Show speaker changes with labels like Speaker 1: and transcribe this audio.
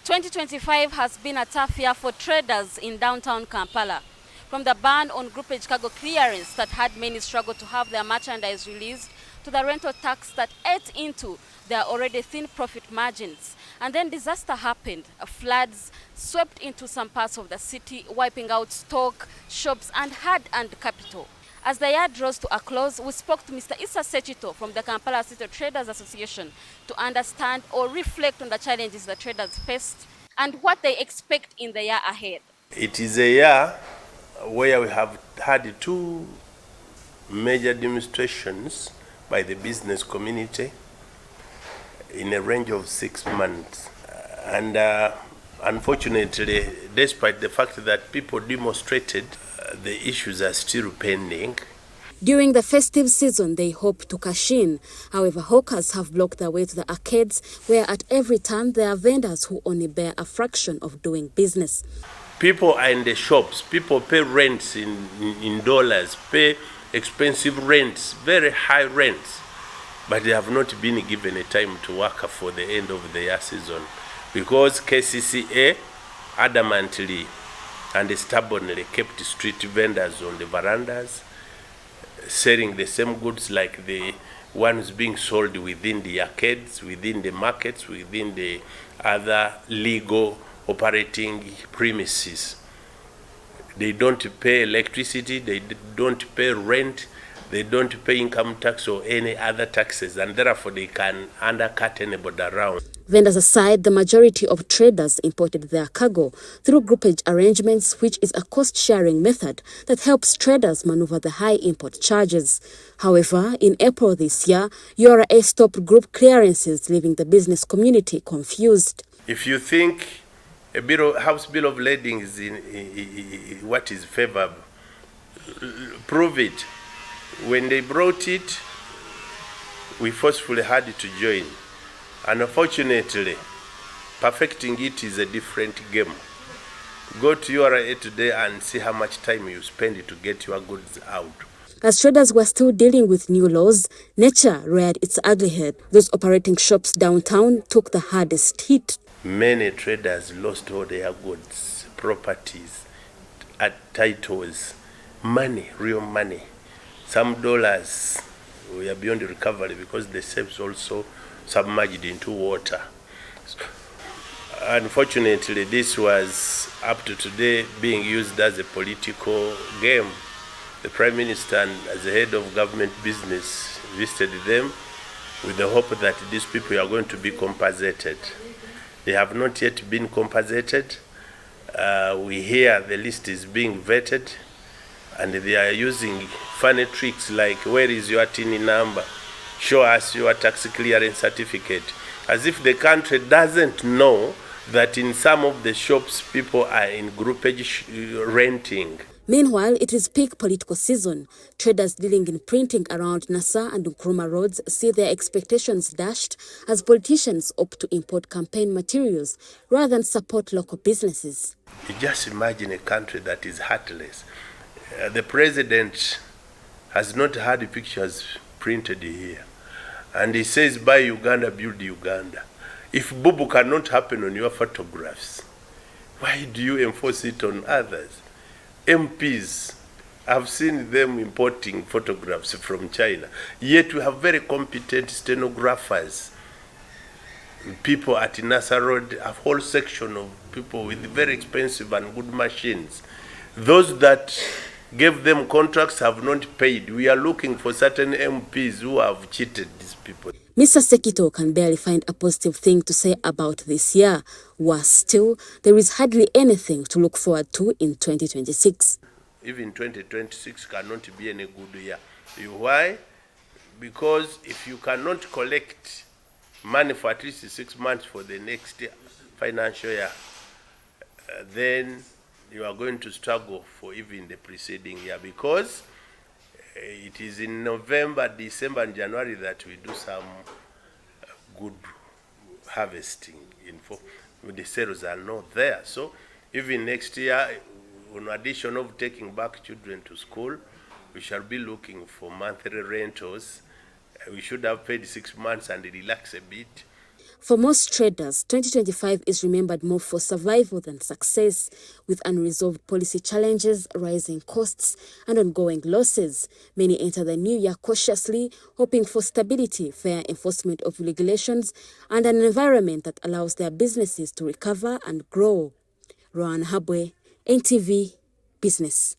Speaker 1: 2025 has been a tough year for traders in downtown Kampala. From the ban on groupage cargo clearance that had many struggle to have their merchandise released, to the rental tax that ate into their already thin profit margins. And then disaster happened. Floods swept into some parts of the city, wiping out stock, shops, and hard-earned capital. As the year draws to a close, we spoke to Mr. Issa Sechito from the Kampala City Traders Association to understand or reflect on the challenges the traders faced and what they expect in the year ahead.
Speaker 2: It is a year where we have had two major demonstrations by the business community in a range of 6 months. And unfortunately, despite the fact that people demonstrated, the issues are still pending.
Speaker 1: During the festive season, they hope to cash in. However, hawkers have blocked their way to the arcades, where at every turn there are vendors who only bear a fraction of doing business.
Speaker 2: People are in the shops. People pay rents in dollars, pay expensive rents, very high rents. But they have not been given a time to work for the end of the year season because KCCA adamantly and stubbornly kept street vendors on the verandas, selling the same goods like the ones being sold within the arcades, within the markets, within the other legal operating premises. They don't pay electricity, they don't pay rent, they don't pay income tax or any other taxes, and therefore they can undercut anybody around.
Speaker 1: Vendors aside, the majority of traders imported their cargo through groupage arrangements, which is a cost-sharing method that helps traders maneuver the high import charges. However, in April this year, URA stopped group clearances, leaving the business community confused.
Speaker 2: If you think a House Bill of Lading is in what is favorable, prove it. When they brought it, we forcefully had to join. And unfortunately, perfecting it is a different game. Go to URA today and see how much time you spend to get your goods out.
Speaker 1: As traders were still dealing with new laws, nature reared its ugly head. Those operating shops downtown took the hardest hit.
Speaker 2: Many traders lost all their goods, properties, titles, money, real money. Some dollars were beyond recovery because the safes also submerged into water. Unfortunately, this was up to today being used as a political game. The Prime Minister, as the head of government business, visited them with the hope that these people are going to be compensated. They have not yet been compensated. We hear the list is being vetted, and they are using funny tricks like, where is your TIN number? Show us your tax clearance certificate. As if the country doesn't know that in some of the shops people are in groupage renting.
Speaker 1: Meanwhile, it is peak political season. Traders dealing in printing around Nasa and Nkrumah roads see their expectations dashed as politicians opt to import campaign materials rather than support local businesses.
Speaker 2: You just imagine a country that is heartless. The president has not had pictures printed here. And he says, buy Uganda, build Uganda. If Bubu cannot happen on your photographs, why do you enforce it on others? MPs, I've seen them importing photographs from China. Yet we have very competent stenographers. People at Nasa Road, a whole section of people with very expensive and good machines. Those that gave them contracts have not paid. We are looking for certain MPs who have cheated these people.
Speaker 1: Mr. Sekito can barely find a positive thing to say about this year. Worse still, there is hardly anything to look forward to in 2026.
Speaker 2: Even 2026 cannot be any good year. Why? Because if you cannot collect money for at least 6 months for the next financial year, then you are going to struggle for even the preceding year, because it is in November, December, and January that we do some good harvesting. The sales are not there. So even next year, in addition of taking back children to school, we shall be looking for monthly rentals. We should have paid 6 months and relax a bit.
Speaker 1: For most traders, 2025 is remembered more for survival than success, with unresolved policy challenges, rising costs, and ongoing losses. Many enter the new year cautiously, hoping for stability, fair enforcement of regulations, and an environment that allows their businesses to recover and grow. Ronah Nahabwe, NTV Business.